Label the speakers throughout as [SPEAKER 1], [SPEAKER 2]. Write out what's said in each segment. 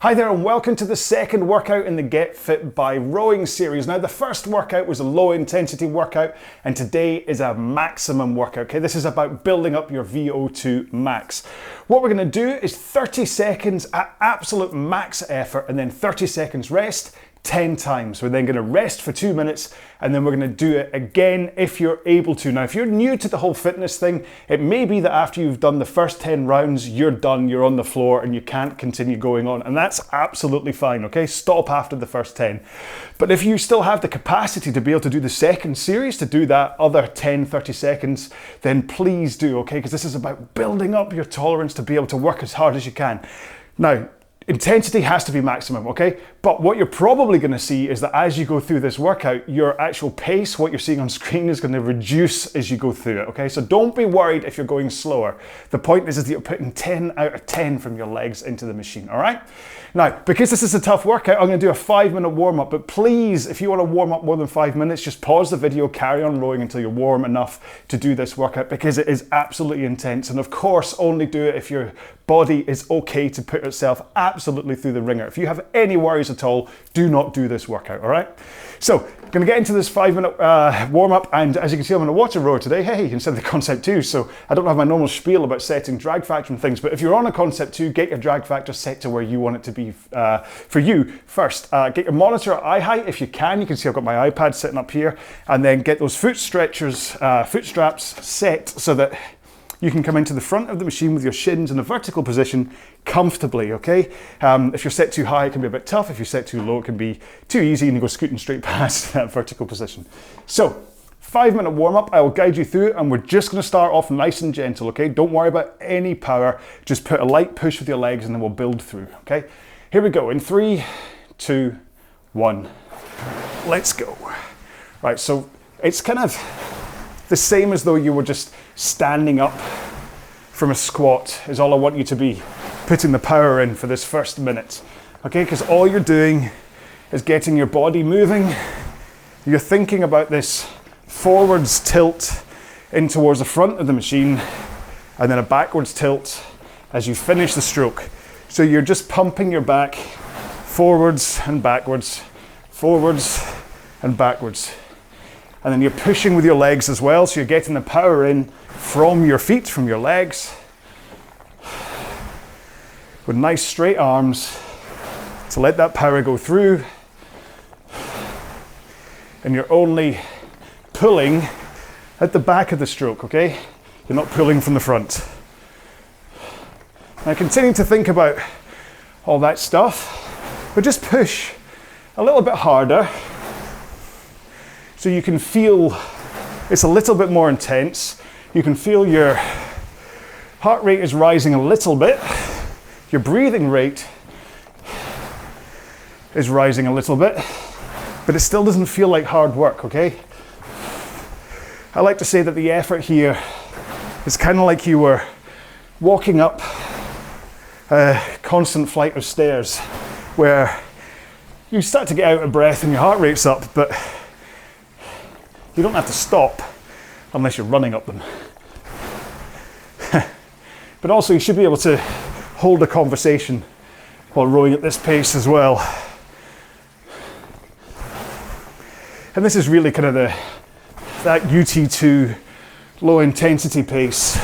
[SPEAKER 1] Hi there and welcome to the second workout in the Get Fit by Rowing series. Now the first workout was a low intensity workout and today is a maximum workout. Okay, this is about building up your VO2 max. What we're going to do is 30 seconds at absolute max effort and then 30 seconds rest 10 times. We're then going to rest for 2 minutes and then we're going to do it again if you're able to. Now if you're new to the whole fitness thing, it may be that after you've done the first 10 rounds, you're done, you're on the floor and you can't continue going on, and that's absolutely fine, okay? Stop after the first 10. But if you still have the capacity to be able to do the second series, to do that other 10, 30 seconds, then please do, okay? Because this is about building up your tolerance to be able to work as hard as you can. Now, intensity has to be maximum, okay? But what you're probably going to see is that as you go through this workout, your actual pace, what you're seeing on screen, is going to reduce as you go through it, okay? So don't be worried if you're going slower. The point is that you're putting 10 out of 10 from your legs into the machine, all right? Now, because this is a tough workout, I'm going to do a 5-minute warm-up, but please, if you want to warm up more than 5 minutes, just pause the video, carry on rowing until you're warm enough to do this workout, because it is absolutely intense. And of course, only do it if your body is okay to put itself absolutely through the ringer. If you have any worries at all, do not do this workout, all right? So, I'm going to get into this 5-minute warm-up, and as you can see, I'm on a water rower today, hey, instead of the Concept 2, so I don't have my normal spiel about setting drag factor and things, but if you're on a Concept 2, get your drag factor set to where you want it to be for you first. Get your monitor at eye height if you can. You can see I've got my iPad sitting up here, and then get those foot stretchers, foot straps set so that you can come into the front of the machine with your shins in a vertical position comfortably, okay? If you're set too high, it can be a bit tough. If you're set too low, it can be too easy and you go scooting straight past that vertical position. So, 5-minute warm-up, I will guide you through it, and we're just gonna start off nice and gentle, okay? Don't worry about any power, just put a light push with your legs and then we'll build through, okay? Here we go, in 3, 2, 1, let's go. Right, so it's kind of the same as though you were just standing up from a squat is all I want you to be putting the power in for this first minute, okay? Because all you're doing is getting your body moving. You're thinking about this forwards tilt in towards the front of the machine and then a backwards tilt as you finish the stroke. So you're just pumping your back forwards and backwards, forwards and backwards. And then you're pushing with your legs as well, so you're getting the power in from your feet, from your legs, with nice straight arms to let that power go through. And you're only pulling at the back of the stroke, okay? You're not pulling from the front. Now continue to think about all that stuff, but just push a little bit harder so you can feel it's a little bit more intense. You can feel your heart rate is rising a little bit. Your breathing rate is rising a little bit, but it still doesn't feel like hard work, okay? I like to say that the effort here is kind of like you were walking up a constant flight of stairs where you start to get out of breath and your heart rate's up, but you don't have to stop unless you're running up them. But also you should be able to hold a conversation while rowing at this pace as well. And this is really kind of that UT2 low intensity pace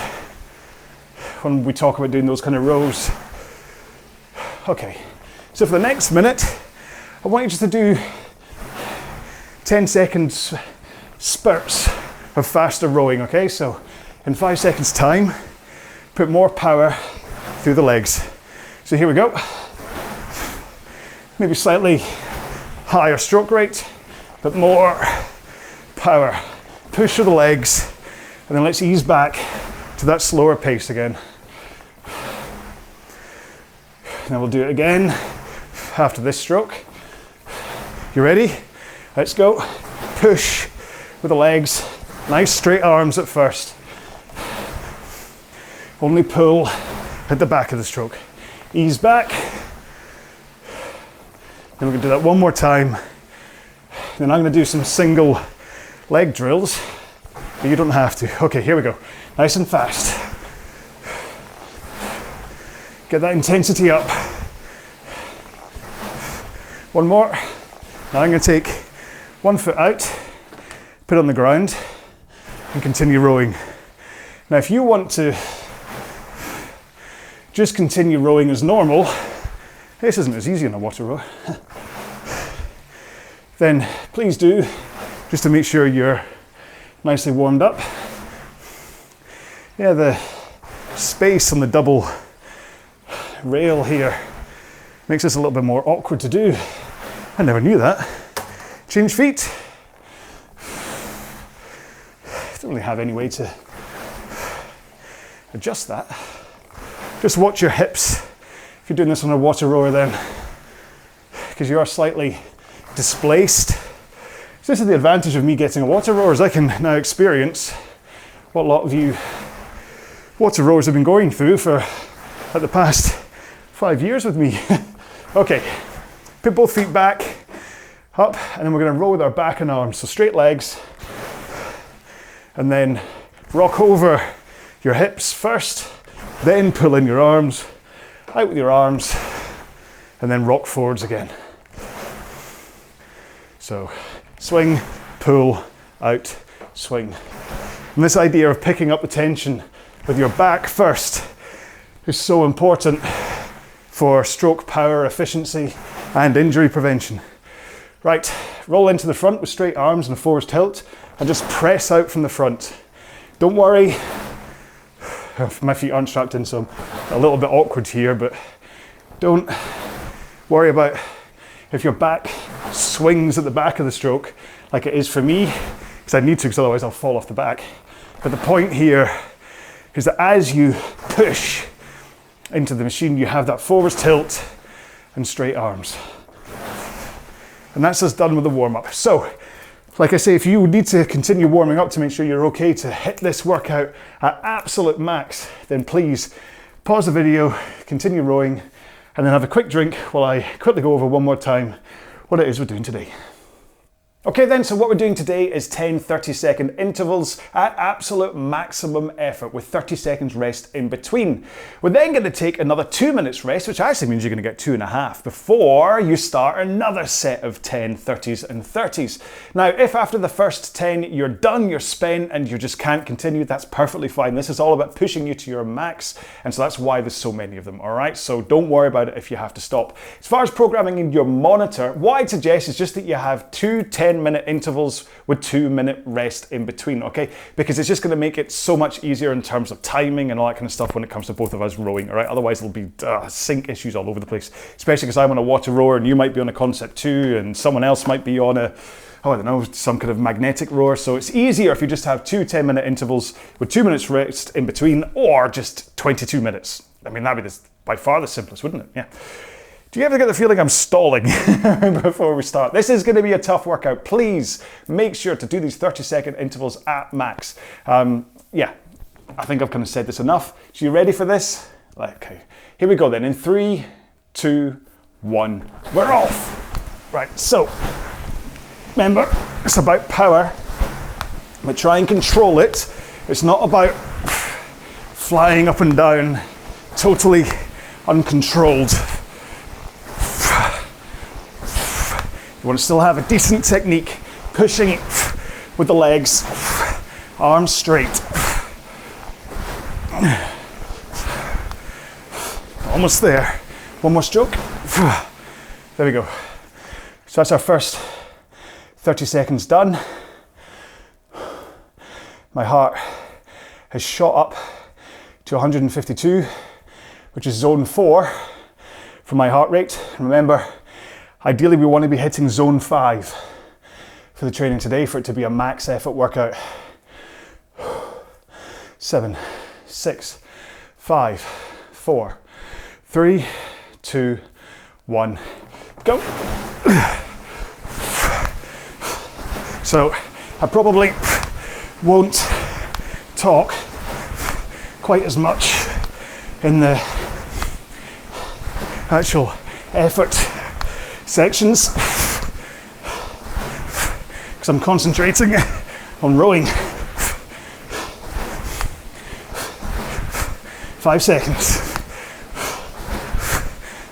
[SPEAKER 1] when we talk about doing those kind of rows. Okay, so for the next minute, I want you just to do 10 seconds spurts of faster rowing, okay? So in 5 seconds time, put more power through the legs. So here we go. Maybe slightly higher stroke rate, but more power. Push through the legs, and then let's ease back to that slower pace again. Then we'll do it again after this stroke. You ready? Let's go. Push with the legs, nice straight arms at first. Only pull at the back of the stroke. Ease back. Then we're going to do that one more time. Then I'm going to do some single leg drills, but you don't have to. Okay, here we go. Nice and fast. Get that intensity up. One more. Now I'm going to take one foot out, put it on the ground, and continue rowing. Now if you want to just continue rowing as normal, this isn't as easy on a water row, then please do, just to make sure you're nicely warmed up. Yeah, the space on the double rail here makes this a little bit more awkward to do. I never knew that. Change feet. Don't really have any way to adjust that. Just watch your hips if you're doing this on a water rower then, because you are slightly displaced. So this is the advantage of me getting a water rower, is I can now experience what a lot of you water rowers have been going through for like the past 5 years with me. Okay, put both feet back, up, and then we're going to row with our back and arms. So straight legs, and then rock over your hips first, then pull in your arms, out with your arms, and then rock forwards again. So swing, pull, out, swing. And this idea of picking up the tension with your back first is so important for stroke power, efficiency, and injury prevention. Right, roll into the front with straight arms and a forward tilt, and just press out from the front. Don't worry, my feet aren't strapped in, so I'm a little bit awkward here, but don't worry about if your back swings at the back of the stroke, like it is for me, because I need to, because otherwise I'll fall off the back. But the point here is that as you push into the machine, you have that forward tilt and straight arms. And that's us done with the warm-up. So, like I say, if you need to continue warming up to make sure you're okay to hit this workout at absolute max, then please pause the video, continue rowing, and then have a quick drink while I quickly go over one more time what it is we're doing today. Okay then, so what we're doing today is 10 30-second intervals at absolute maximum effort with 30 seconds rest in between. We're then going to take another 2 minutes rest, which actually means you're going to get 2.5 before you start another set of 10 30s and 30s. Now, if after the first 10 you're done, you're spent, and you just can't continue, that's perfectly fine. This is all about pushing you to your max, and so that's why there's so many of them, all right? So don't worry about it if you have to stop. As far as programming in your monitor, what I'd suggest is just that you have 2 10-minute intervals with 2-minute rest in between, okay? Because it's just going to make it so much easier in terms of timing and all that kind of stuff when it comes to both of us rowing, all right? Otherwise there'll be sync issues all over the place, especially because I'm on a water rower and you might be on a Concept 2 and someone else might be on a, oh, I don't know, some kind of magnetic rower. So it's easier if you just have 2 10-minute intervals with 2 minutes rest in between, or just 22 minutes. I mean, that'd be by far the simplest, wouldn't it? Yeah. Do you ever get the feeling I'm stalling before we start? This is going to be a tough workout. Please make sure to do these 30-second intervals at max. Yeah, I think I've kind of said this enough. So you ready for this? Okay, here we go then. In 3, 2, 1, we're off. Right, so remember, it's about power, but try and control it. It's not about flying up and down, totally uncontrolled. You want to still have a decent technique, pushing with the legs, arms straight. Almost there. One more stroke. There we go. So that's our first 30 seconds done. My heart has shot up to 152, which is zone 4 for my heart rate. Remember, ideally, we want to be hitting zone 5 for the training today for it to be a max effort workout. 7, 6, 5, 4, 3, 2, 1, go. So I probably won't talk quite as much in the actual effort sections because I'm concentrating on rowing. 5 seconds.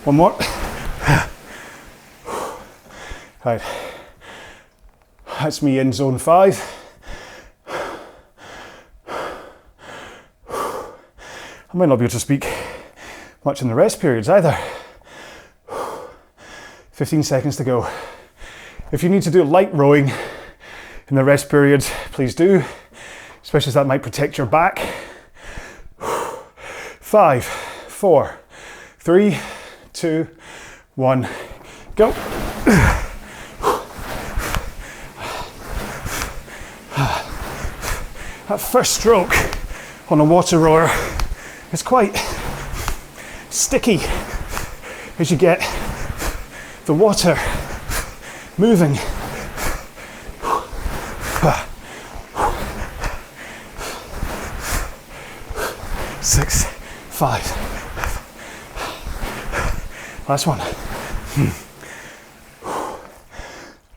[SPEAKER 1] One more. Right, that's me in zone 5. I might not be able to speak much in the rest periods either. 15 seconds to go. If you need to do light rowing in the rest periods, please do, especially as that might protect your back. 5, 4, 3, 2, 1, go. That first stroke on a water rower is quite sticky as you get the water moving. 6, 5. Last one.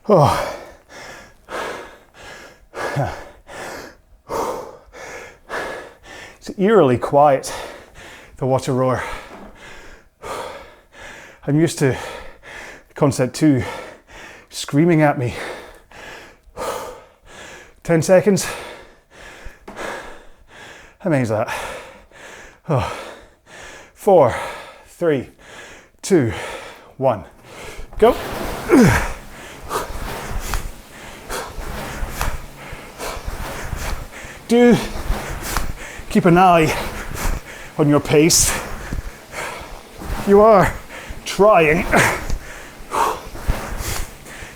[SPEAKER 1] Oh. It's eerily quiet, the water rower. I'm used to concept 2 screaming at me. 10 seconds. How many is that? 4, 3, 2, 1. Go. Do keep an eye on your pace. You are trying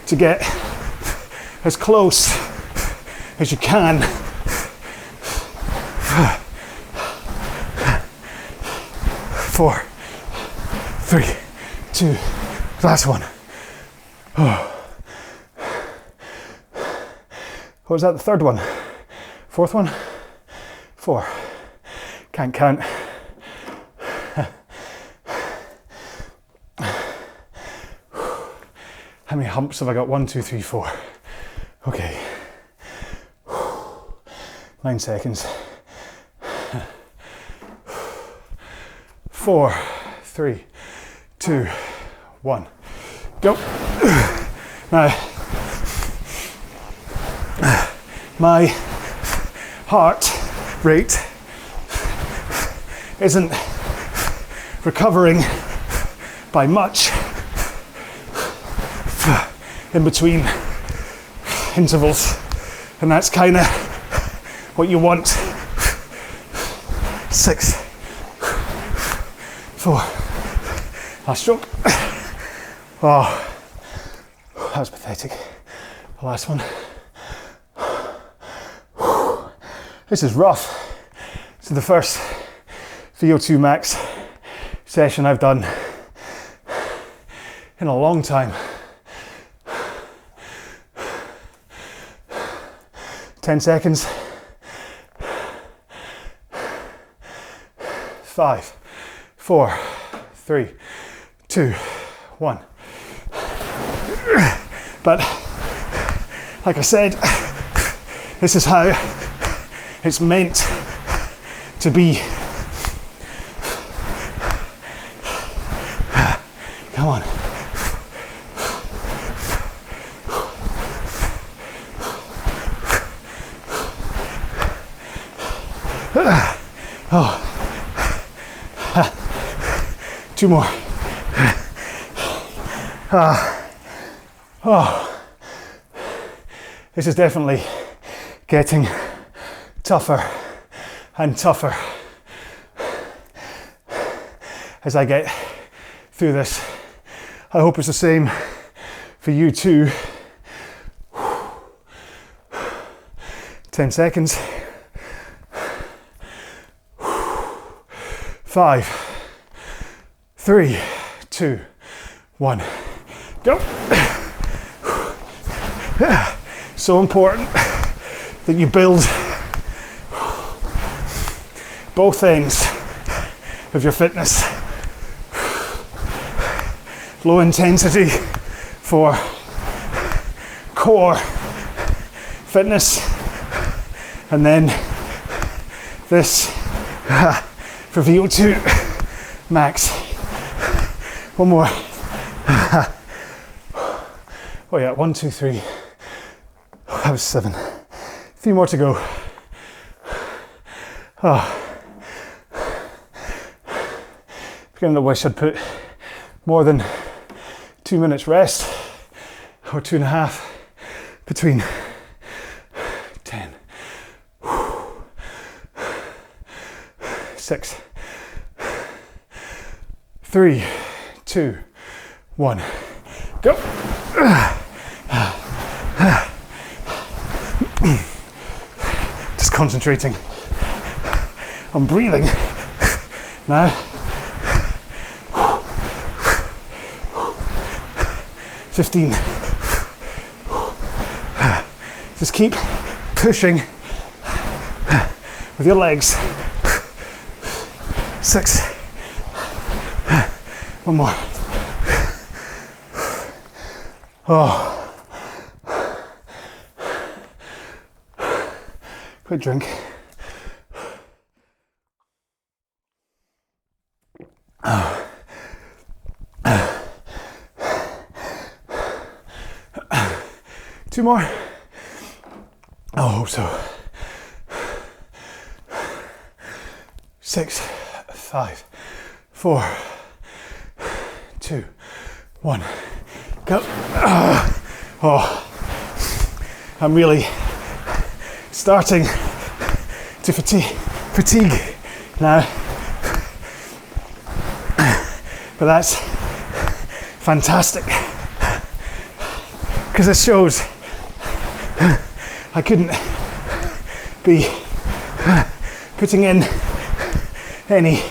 [SPEAKER 1] to get as close as you can. 4, 3, 2, last one. What was that, the third one? Fourth one? 4. Can't count. How many humps have I got? 1, 2, 3, 4. Okay. 9 seconds. 4, 3, 2, 1. Go. Now, my heart rate isn't recovering by much in between intervals, and that's kind of what you want. 6, 4, last stroke. Oh, that was pathetic. The last one. This is rough. This is the first VO2 max session I've done in a long time. 10 seconds. 5, 4, 3, 2, 1. But like I said, this is how it's meant to be. Come on. Oh. 2 more. Oh. This is definitely getting tougher and tougher as I get through this. I hope it's the same for you too. 10 seconds. 5, 3, 2, 1. Go. So important that you build both ends of your fitness. Low intensity for core fitness, and then this for VO2 max. One more. Oh yeah, 1, 2, 3. That was 7. 3 more to go. Beginning to wish I'd put more than 2 minutes rest, or 2.5 between. 10. 6. 3, 2, 1. Go. Just concentrating on breathing now. 15. Just keep pushing with your legs. 6. One more. Oh. Quick drink. Oh. 2 more. I hope so. 6, 5, 4, 2, 1. Go. Oh, I'm really starting to fatigue now. But that's fantastic, because it shows I couldn't be putting in any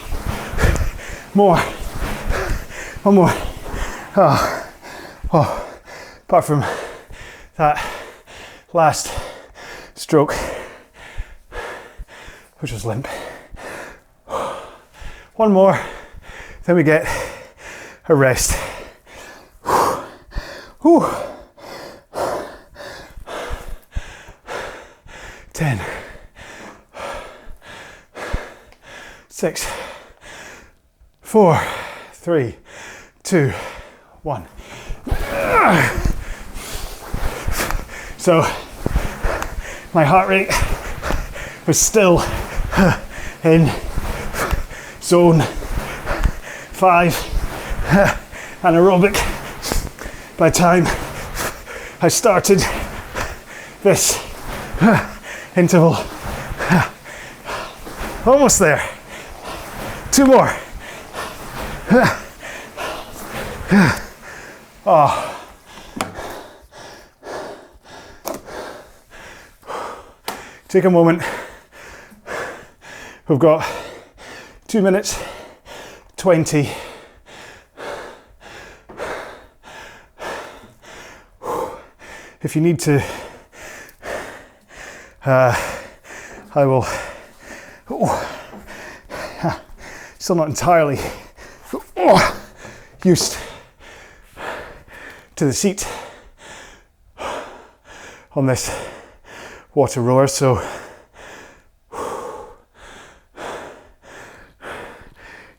[SPEAKER 1] more. One more. Oh. Apart from that last stroke, which was limp. One more, then we get a rest. Whew. 10. 6. 4. 3. 2. 1. So my heart rate was still in zone 5 anaerobic by the time I started this interval. Almost there. 2 more. Oh. Take a moment. We've got 2 minutes 20. If you need to, I will. Still not entirely used to the seat on this water rower, so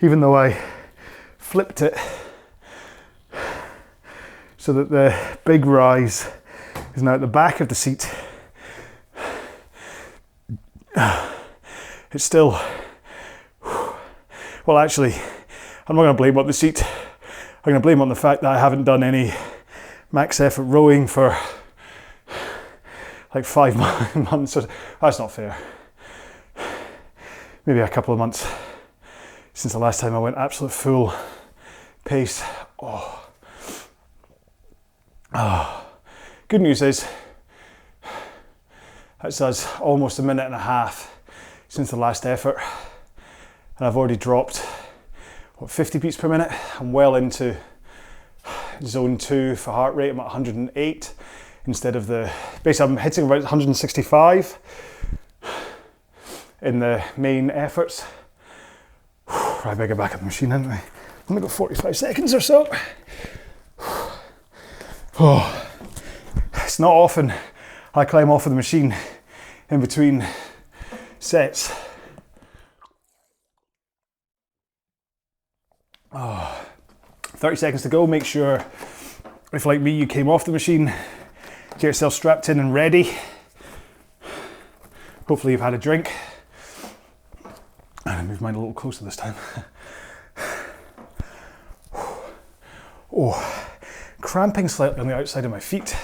[SPEAKER 1] even though I flipped it so that the big rise is now at the back of the seat, it's still, well, actually, I'm not going to blame it on the seat. I'm going to blame it on the fact that I haven't done any max effort rowing for like 5 months. That's not fair. Maybe a couple of months since the last time I went absolute full pace. Good news is, that's us almost a minute and a half since the last effort, and I've already dropped, what, 50 beats per minute? I'm well into zone 2 for heart rate. I'm at 108 instead of the, basically I'm hitting about 165 in the main efforts. Right, better get back at the machine, haven't I? Only got 45 seconds or so. It's not often I climb off of the machine in between sets. 30 seconds to go. Make sure If, like me, you came off the machine, get yourself strapped in and ready. Hopefully you've had a drink. I move mine a little closer this time. Oh, cramping slightly on the outside of my feet.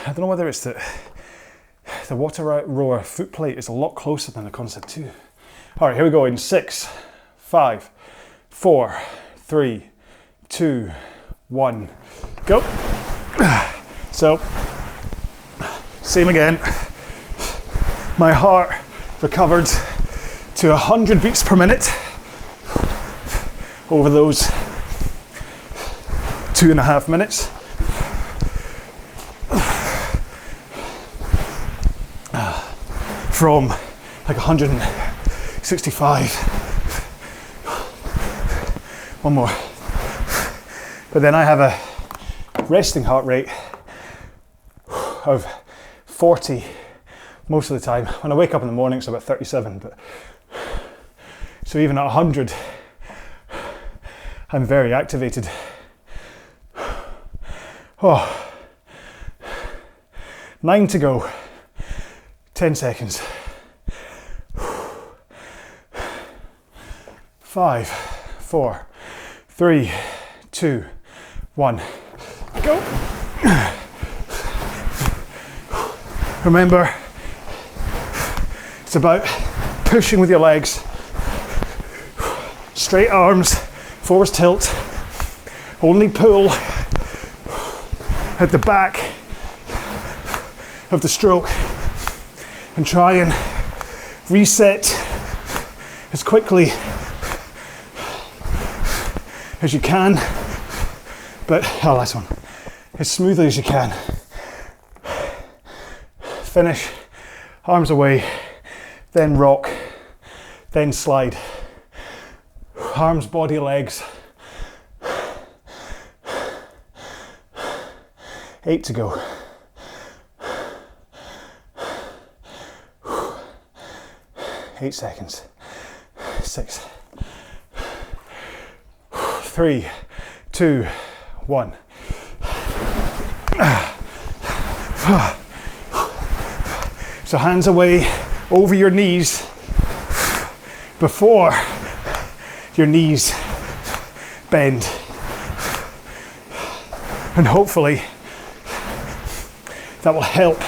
[SPEAKER 1] I don't know whether it's that the water rower foot plate is a lot closer than the Concept 2. All right, here we go in 6, 5, 4, 3, 2, 1, go. So, same again. My heart recovered to 100 beats per minute over those 2.5 minutes. From like 165. One more. But then I have a resting heart rate of 40 most of the time. When I wake up in the morning, it's about 37. But so even at 100, I'm very activated. Oh, 9 to go. 10 seconds. 5, 4, 3, 2, 1, go. Remember, it's about pushing with your legs, straight arms, forward tilt, only pull at the back of the stroke, and try and reset as quickly as you can, but last one, as smoothly as you can. Finish, arms away, then rock, then slide. Arms, body, legs. 8 to go. 8 seconds. 6, 3, 2, 1. So hands away over your knees before your knees bend. And hopefully that will help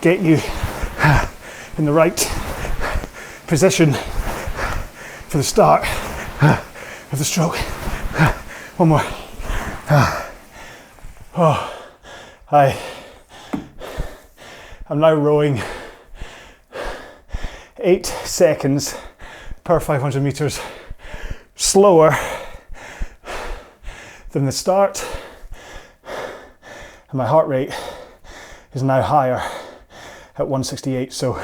[SPEAKER 1] get you in the right position for the start of the stroke. One more. I'm now rowing 8 seconds per 500 meters slower than the start, and my heart rate is now higher at 168. So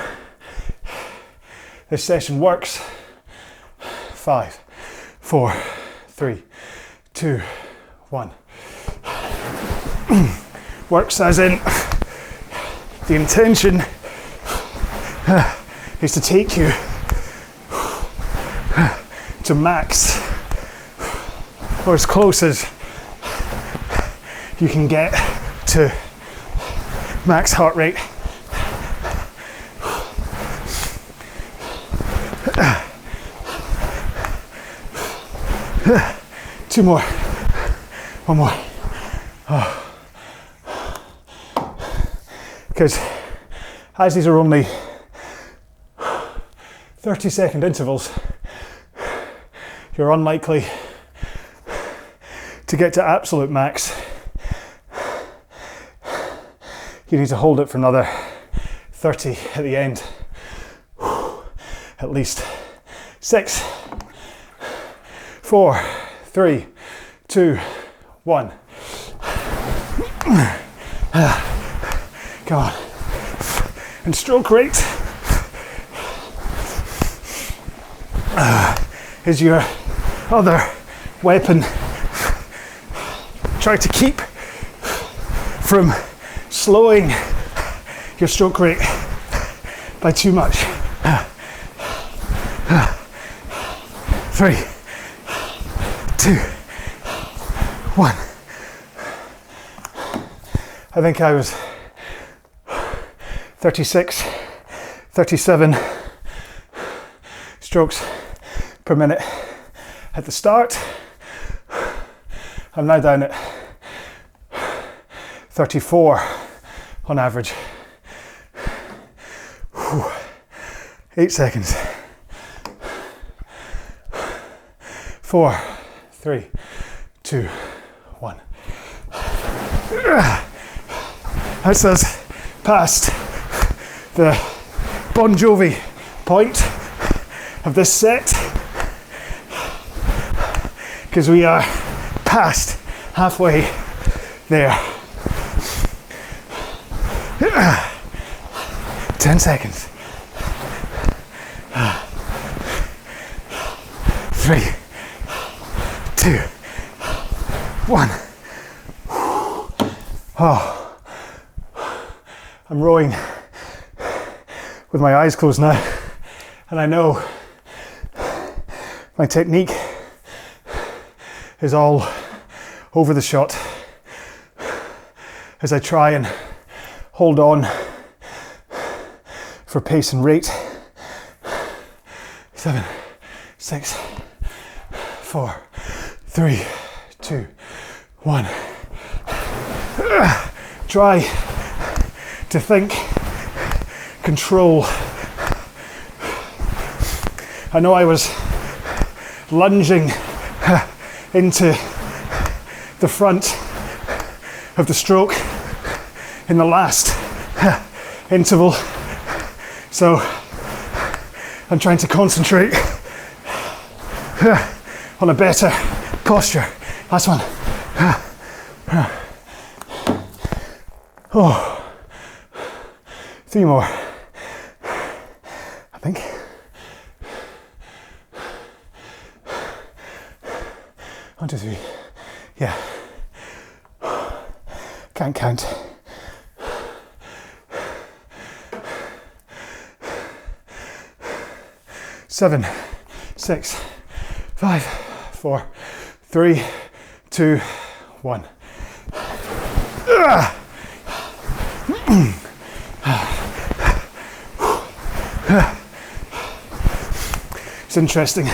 [SPEAKER 1] this session works. 5, 4, 3, 2, 1. Works as in the intention is to take you to max, or as close as you can get to max heart rate. Two more. One more. Because as these are only 30-second intervals, you're unlikely to get to absolute max. You need to hold it for another 30 at the end, at least. 6, 4, 3, 2, 1. Come on. And stroke rate is your other weapon. Try to keep from slowing your stroke rate by too much. 3, 2, 1. I think I was 36, 37 strokes per minute at the start. I'm now down at 34 on average. 8 seconds. 4, 3, 2, 1. That's us past the Bon Jovi point of this set, because we are past halfway there. 10 seconds. 3, 2, 1. Oh, I'm rowing with my eyes closed now, and I know my technique is all over the shot as I try and hold on for pace and rate. 7, 6, 4, 3, 2, 1. Try to think, control. I know I was lunging into the front of the stroke in the last interval, so I'm trying to concentrate on a better posture. Last one. Oh, 3 more, I think. One, 2, 3. Yeah. Can't count. Seven, 6, 5, 4, 3, 2, 1. It's interesting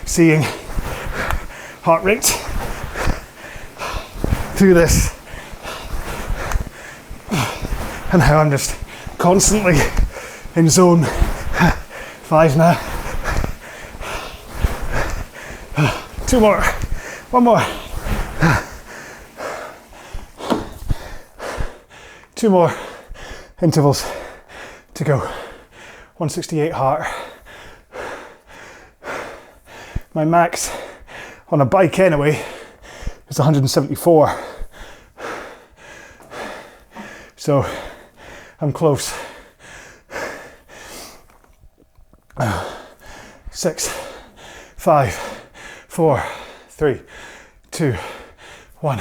[SPEAKER 1] seeing heart rate through this and how I'm just constantly in zone 5 now. 2 more, 1 more. 2 more intervals to go. 168 heart. My max on a bike anyway is 174. So I'm close. 6, 5, 4, 3, 2, 1.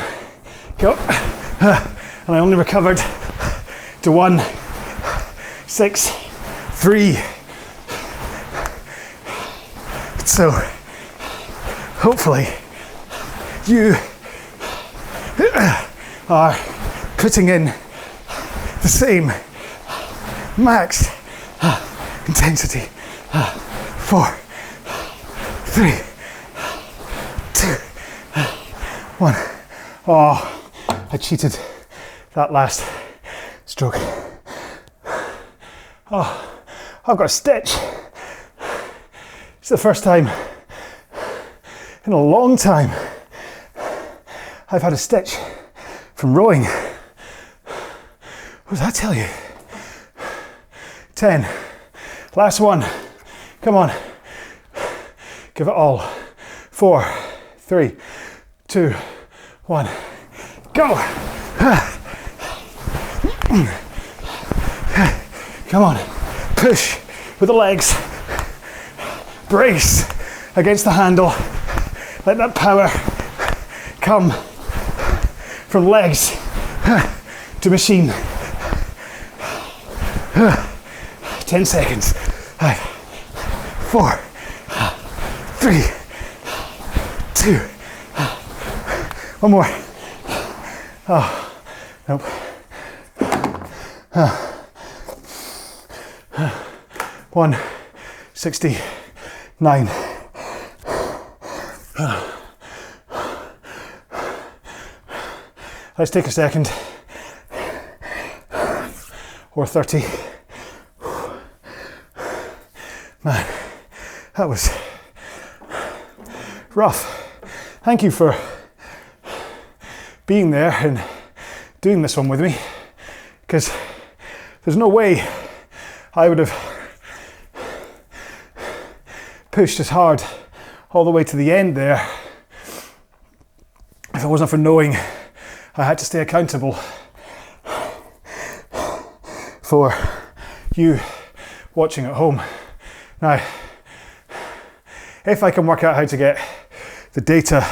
[SPEAKER 1] Go. And I only recovered to 1, 6, 3. So hopefully you are putting in the same max intensity. 4, 3, 2, 1. Oh, I cheated that last stroke. Oh, I've got a stitch. It's the first time in a long time I've had a stitch from rowing. What does that tell you? 10. Last one. Come on. Give it all. 4, 3, 2, 1. Go. Come on. Push with the legs. Brace against the handle. Let that power come from legs to machine. 10 seconds. 5, 4, 3, 2. One more. Oh, Nope. 169. Let's take a second. Or 30. Man, that was rough. Thank you for being there and doing this one with me, because there's no way I would have pushed as hard all the way to the end there if it wasn't for knowing I had to stay accountable for you watching at home. Now, if I can work out how to get the data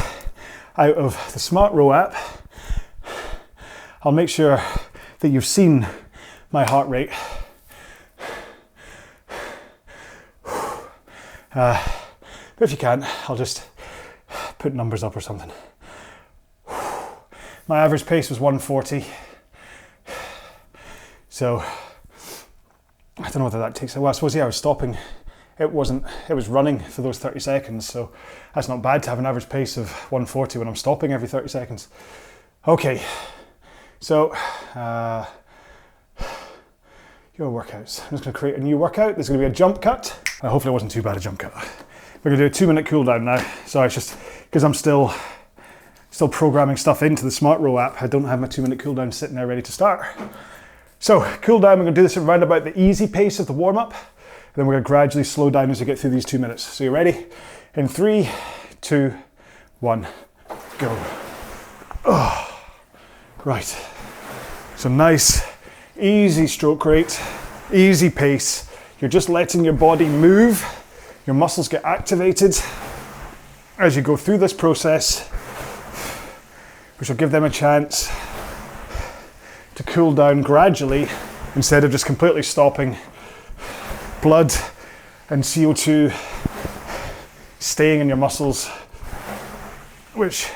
[SPEAKER 1] out of the SmartRow app, I'll make sure that you've seen my heart rate. But if you can't, I'll just put numbers up or something. My average pace was 140. So, I don't know whether that takes, well, I suppose, yeah, I was stopping. It was running for those 30 seconds, so that's not bad to have an average pace of 140 when I'm stopping every 30 seconds. Okay, so, your workouts. I'm just gonna create a new workout. There's gonna be a jump cut. Hopefully it wasn't too bad a jump cut. We're gonna do a 2-minute cool down now. Sorry, it's just because I'm still programming stuff into the SmartRow app. I don't have my 2-minute cool down sitting there ready to start. So, cool down, we're gonna do this around about the easy pace of the warm up. Then we're gonna gradually slow down as we get through these 2 minutes. So you ready? In 3, 2, 1, go. Oh, right. So nice, easy stroke rate, easy pace. You're just letting your body move. Your muscles get activated as you go through this process, which will give them a chance to cool down gradually instead of just completely stopping. Blood and CO2 staying in your muscles, which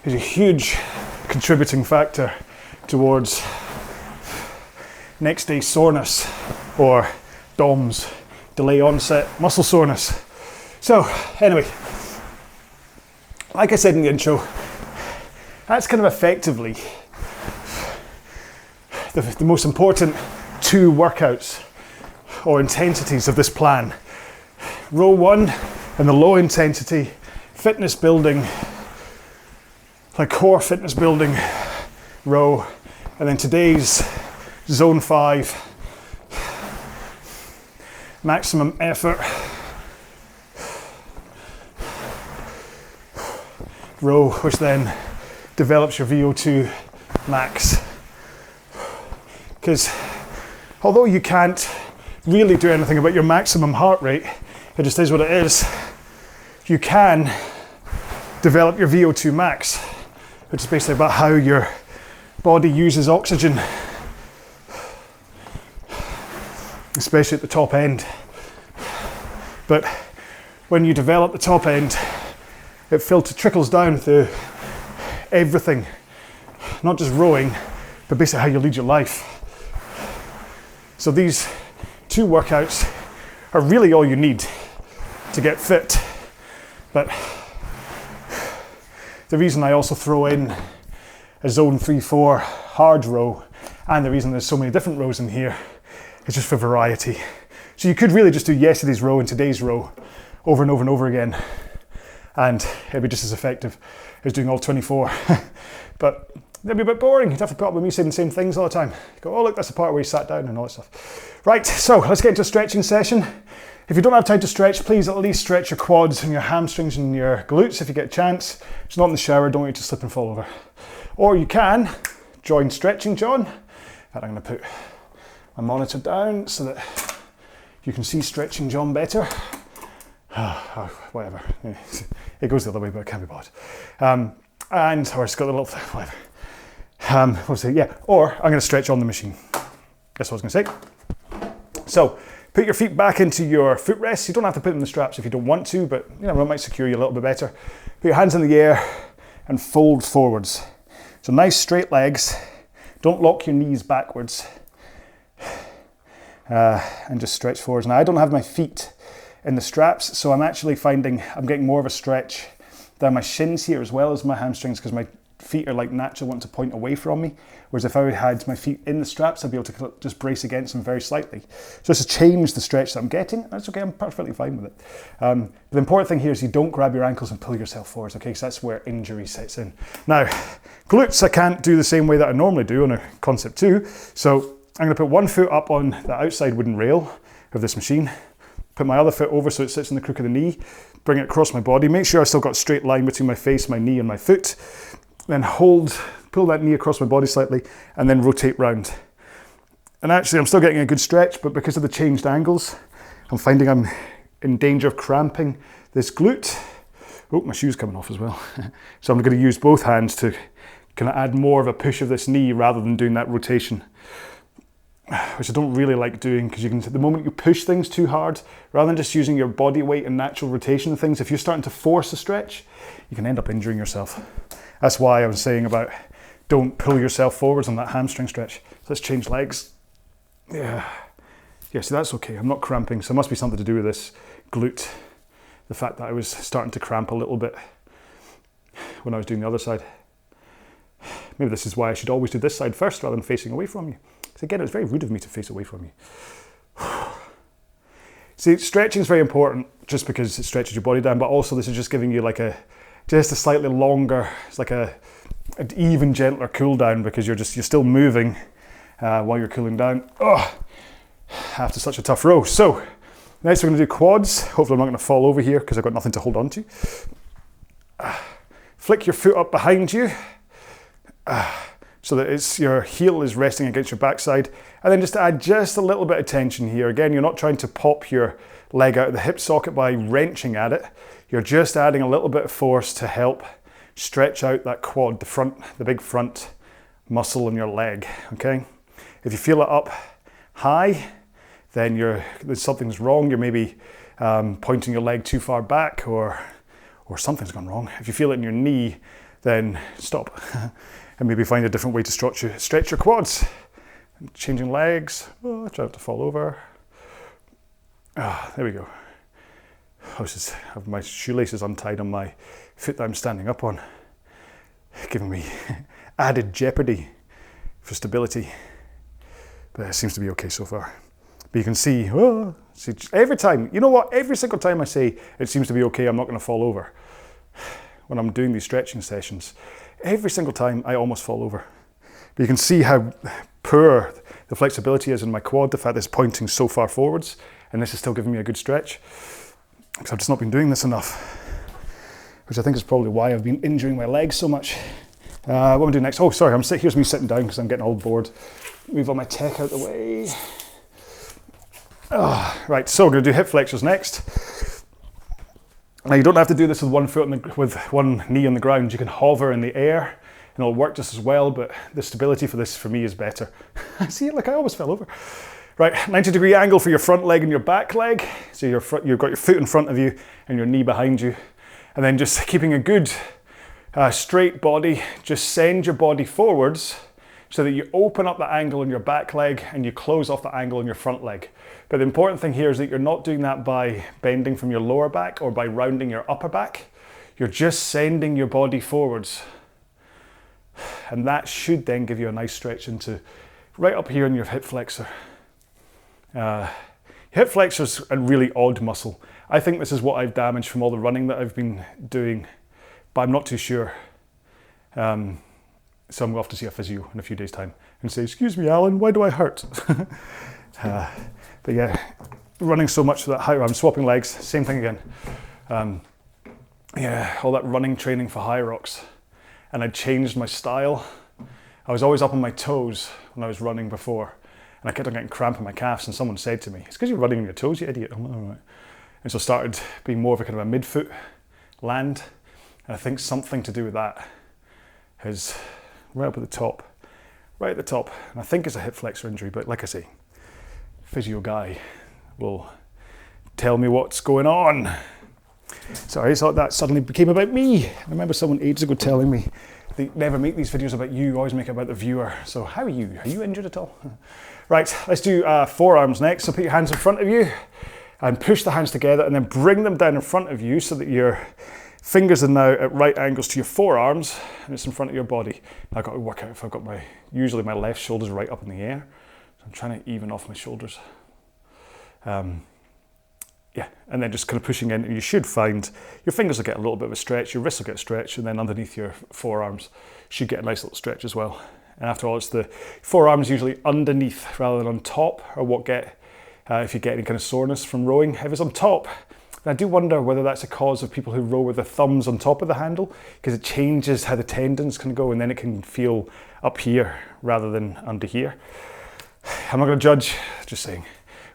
[SPEAKER 1] is a huge contributing factor towards next day soreness, or DOMS, delay onset muscle soreness. So anyway, like I said in the intro, that's kind of effectively the most important 2 workouts or intensities of this plan. Row 1 and the low intensity fitness building, like core fitness building row, and then today's zone 5 maximum effort row, which then develops your VO2 max. Because although you can't really do anything about your maximum heart rate, it just is what it is, you can develop your VO2 max, which is basically about how your body uses oxygen, especially at the top end. But when you develop the top end, it trickles down through everything, not just rowing, but basically how you lead your life. So these 2 workouts are really all you need to get fit. But the reason I also throw in a zone 3-4 hard row, and the reason there's so many different rows in here, is just for variety. So you could really just do yesterday's row and today's row over and over and over again, and it'd be just as effective as doing all 24. But that'd be a bit boring. You'd have to put up with me saying the same things all the time. You go, oh look, that's the part where you sat down and all that stuff. Right, so let's get into a stretching session. If you don't have time to stretch, please at least stretch your quads and your hamstrings and your glutes if you get a chance. It's not in the shower, don't want you to slip and fall over. Or you can join Stretching John. And I'm going to put my monitor down so that you can see Stretching John better. Whatever. It goes the other way, but it can't be bought. Or it's got a little, whatever. Or I'm going to stretch on the machine. That's what I was going to say. So put your feet back into your footrests. You don't have to put them in the straps if you don't want to, but it might secure you a little bit better. Put your hands in the air and fold forwards. So nice straight legs, Don't lock your knees backwards. And just stretch forwards. Now I don't have my feet in the straps, so I'm actually finding I'm getting more of a stretch down my shins here as well as my hamstrings, because my feet are like naturally wanting to point away from me. Whereas if I had my feet in the straps, I'd be able to just brace against them very slightly. So this has changed the stretch that I'm getting. That's okay, I'm perfectly fine with it. But the important thing here is you don't grab your ankles and pull yourself forwards, okay? Because that's where injury sets in. Now, glutes I can't do the same way that I normally do on a Concept 2. So I'm going to put one foot up on the outside wooden rail of this machine, put my other foot over so it sits in the crook of the knee, bring it across my body, make sure I still got a straight line between my face, my knee and my foot, then pull that knee across my body slightly and then rotate round. And actually I'm still getting a good stretch, but because of the changed angles, I'm finding I'm in danger of cramping this glute. Oh, my shoe's coming off as well. So I'm going to use both hands to kind of add more of a push of this knee rather than doing that rotation, which I don't really like doing, because you can, the moment you push things too hard, rather than just using your body weight and natural rotation of things, if you're starting to force a stretch, you can end up injuring yourself. That's why I was saying about don't pull yourself forwards on that hamstring stretch. So let's change legs. Yeah, so that's okay. I'm not cramping, so it must be something to do with this glute. The fact that I was starting to cramp a little bit when I was doing the other side. Maybe this is why I should always do this side first rather than facing away from you. So again, it's very rude of me to face away from you. See, stretching is very important just because it stretches your body down, but also this is just giving you like just a slightly longer, it's like an even gentler cool down, because you're still moving while you're cooling down. After such a tough row. So next we're going to do quads. Hopefully I'm not going to fall over here because I've got nothing to hold on to. Flick your foot up behind you. So that your heel is resting against your backside, and then just add just a little bit of tension here. Again, you're not trying to pop your leg out of the hip socket by wrenching at it. You're just adding a little bit of force to help stretch out that quad, the big front muscle in your leg, okay? If you feel it up high, then something's wrong. You're maybe pointing your leg too far back, or something's gone wrong. If you feel it in your knee, then stop. And maybe find a different way to stretch your quads. Changing legs. Oh, I try not to fall over. There we go. I have my shoelaces untied on my foot that I'm standing up on, giving me added jeopardy for stability. But it seems to be okay so far. But you can see every time, you know what? Every single time I say it seems to be okay, I'm not going to fall over. When I'm doing these stretching sessions, every single time I almost fall over. But you can see how poor the flexibility is in my quad, the fact that it's pointing so far forwards, and this is still giving me a good stretch, because I've just not been doing this enough, which I think is probably why I've been injuring my legs so much. What am I doing next? Oh, sorry, here's me sitting down because I'm getting all bored. Move all my tech out the way. Right, so we're going to do hip flexors next. Now you don't have to do this with one foot with one knee on the ground. You can hover in the air and it'll work just as well, but the stability for this for me is better. See, like I almost fell over. Right, 90-degree angle for your front leg and your back leg. So you've got your foot in front of you and your knee behind you. And then just keeping a good straight body, just send your body forwards so that you open up the angle in your back leg and you close off the angle in your front leg. But the important thing here is that you're not doing that by bending from your lower back or by rounding your upper back. You're just sending your body forwards. And that should then give you a nice stretch into right up here in your hip flexor. Hip flexor's a really odd muscle. I think this is what I've damaged from all the running that I've been doing, but I'm not too sure. So I'm going to have to see a physio in a few days' time and say, excuse me, Alan, why do I hurt? But yeah, running so much for that high, I'm swapping legs, same thing again. Yeah, all that running training for high rocks. And I changed my style. I was always up on my toes when I was running before. And I kept on getting cramp in my calves, and someone said to me, it's because you're running on your toes, you idiot. I'm like, all right. And so I started being more of a kind of a midfoot land. And I think something to do with that is right up at the top, right at the top. And I think it's a hip flexor injury, but like I say, physio guy will tell me what's going on. Sorry, I thought that suddenly became about me. I remember someone ages ago telling me they never make these videos about you, always make it about the viewer. So how are you? Are you injured at all? Right, let's do forearms next. So put your hands in front of you and push the hands together and then bring them down in front of you so that your fingers are now at right angles to your forearms and it's in front of your body. Now I've got to work out if I've got usually my left shoulder's right up in the air. So I'm trying to even off my shoulders. Yeah, and then just kind of pushing in, and you should find your fingers will get a little bit of a stretch, your wrists will get a stretch, and then underneath your forearms should get a nice little stretch as well. And after all, it's the forearms usually underneath rather than on top, or what get, if you get any kind of soreness from rowing. If it's on top, and I do wonder whether that's a cause of people who row with their thumbs on top of the handle, because it changes how the tendons can go, and then it can feel up here rather than under here. I'm not going to judge, just saying.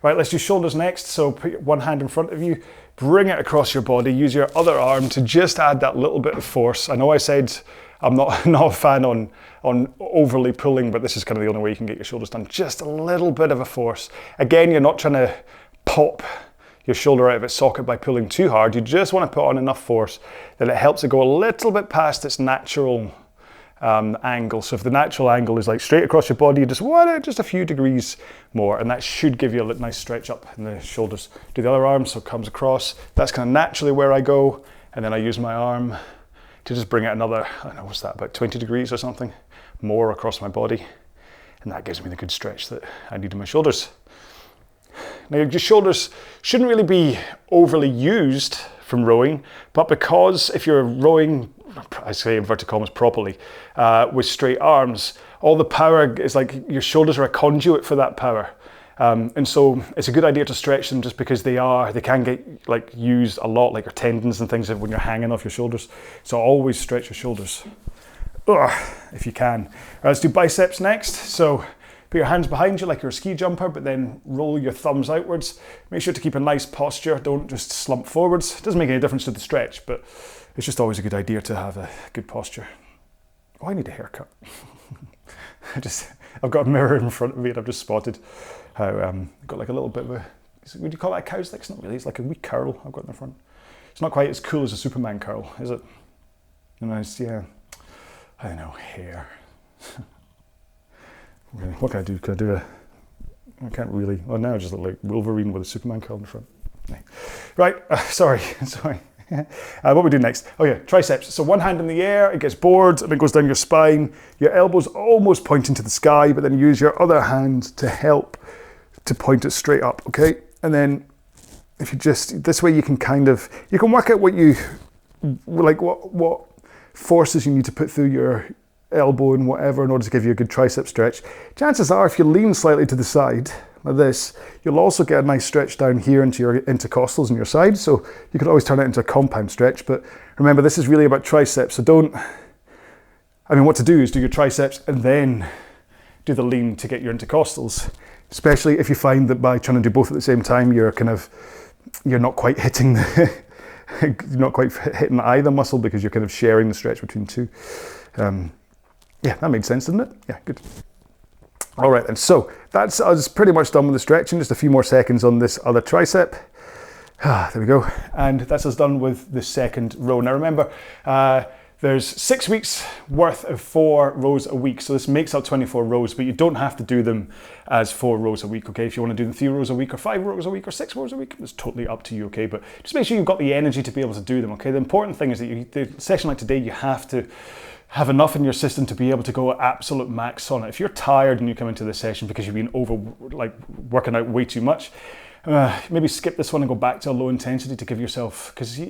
[SPEAKER 1] Right, let's do shoulders next. So put one hand in front of you, bring it across your body, use your other arm to just add that little bit of force. I know I said I'm not a fan on overly pulling, but this is kind of the only way you can get your shoulders done. Just a little bit of a force. Again, you're not trying to pop your shoulder out of its socket by pulling too hard. You just want to put on enough force that it helps it go a little bit past its natural angle. So if the natural angle is like straight across your body, you just want it just a few degrees more, and that should give you a nice stretch up in the shoulders. Do the other arm, so it comes across. That's kind of naturally where I go, and then I use my arm to just bring it another, I don't know, what's that, about 20 degrees or something more across my body, and that gives me the good stretch that I need in my shoulders. Now your shoulders shouldn't really be overly used from rowing, but because if you're rowing, I say inverted commas properly, with straight arms, all the power is like your shoulders are a conduit for that power. And so it's a good idea to stretch them just because they can get like used a lot, like your tendons and things when you're hanging off your shoulders. So always stretch your shoulders, if you can. Right, let's do biceps next. So put your hands behind you like you're a ski jumper, but then roll your thumbs outwards. Make sure to keep a nice posture. Don't just slump forwards. It doesn't make any difference to the stretch, but it's just always a good idea to have a good posture. Oh, I need a haircut. I've got a mirror in front of me and I've just spotted how I've got like a little bit of a, would you call that a cow's lick? It's not really, it's like a wee curl I've got in the front. It's not quite as cool as a Superman curl, is it? Nice, yeah. I don't know, hair. What can I do? Can I do I can't really, oh now I just look like Wolverine with a Superman curl in the front. Right, sorry. What we do next? Oh yeah, triceps. So one hand in the air, it gets bored and it goes down your spine. Your elbow's almost pointing to the sky, but then use your other hand to help to point it straight up, okay? And then if you just, this way you can you can work out what forces you need to put through your elbow and whatever in order to give you a good tricep stretch. Chances are if you lean slightly to the side, like this, you'll also get a nice stretch down here into your intercostals on your side, so you could always turn it into a compound stretch. But remember, this is really about triceps, so what to do is do your triceps and then do the lean to get your intercostals, especially if you find that by trying to do both at the same time, you're not quite hitting you're not quite hitting either muscle because you're kind of sharing the stretch between two. Yeah, that made sense, didn't it? Yeah, good. All right then, so that's us pretty much done with the stretching. Just a few more seconds on this other tricep. There we go. And that's us done with the second row. Now remember, there's 6 weeks worth of 4 rows a week. So this makes up 24 rows, but you don't have to do them as 4 rows a week, okay? If you want to do them 3 rows a week or 5 rows a week or 6 rows a week, it's totally up to you, okay? But just make sure you've got the energy to be able to do them, okay? The important thing is that the session like today, you have to have enough in your system to be able to go at absolute max on it. If you're tired and you come into this session because you've been working out way too much, maybe skip this one and go back to a low intensity to give yourself, because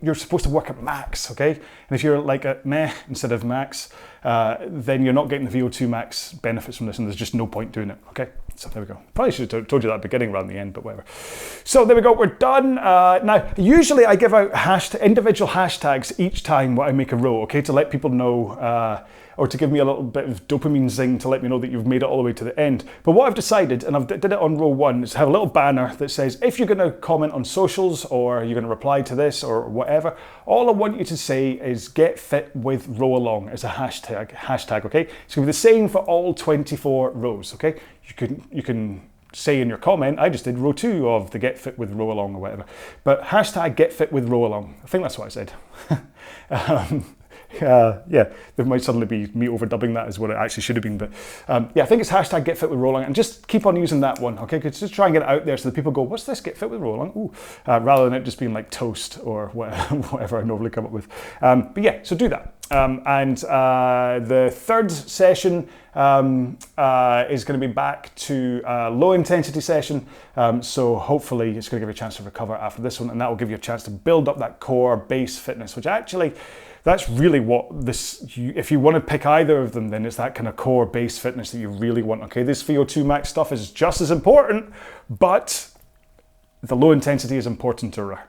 [SPEAKER 1] you're supposed to work at max, okay? And if you're like at meh instead of max, then you're not getting the VO2 max benefits from this, and there's just no point doing it, okay? So there we go. Probably should have told you that at the beginning rather than the end, but whatever. So there we go, we're done. Now, usually I give out individual hashtags each time when I make a row, okay, to let people know, or to give me a little bit of dopamine zing to let me know that you've made it all the way to the end. But what I've decided, and I've did it on row 1, is to have a little banner that says, if you're gonna comment on socials or you're gonna reply to this or whatever, all I want you to say is get fit with RowAlong as a hashtag, okay? It's gonna be the same for all 24 rows, okay? You can say in your comment, I just did row 2 of the get fit with RowAlong or whatever. But hashtag get fit with RowAlong. I think that's what I said. Yeah, there might suddenly be me overdubbing that as what it actually should have been. But yeah, I think it's hashtag Get Fit with RowAlong, and just keep on using that one, okay? Just try and get it out there so that people go, what's this Get Fit with RowAlong? Ooh, rather than it just being like toast or whatever I normally come up with. But yeah, so do that. And the third session is going to be back to low intensity session. So hopefully it's going to give you a chance to recover after this one, and that will give you a chance to build up that core base fitness, which actually, that's really what if you want to pick either of them, then it's that kind of core base fitness that you really want. Okay, this VO2 max stuff is just as important, but the low intensity is importanter.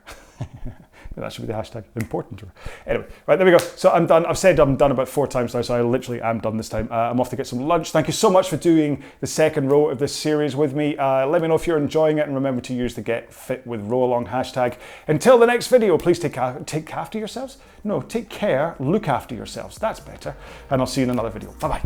[SPEAKER 1] That should be the hashtag, importanter. Anyway, right, there we go. So I'm done. I've said I'm done about 4 times now, so I literally am done this time. I'm off to get some lunch. Thank you so much for doing the second row of this series with me. Let me know if you're enjoying it, and remember to use the Get Fit with RowAlong hashtag. Until the next video, please take after yourselves. No, take care, look after yourselves. That's better. And I'll see you in another video. Bye-bye.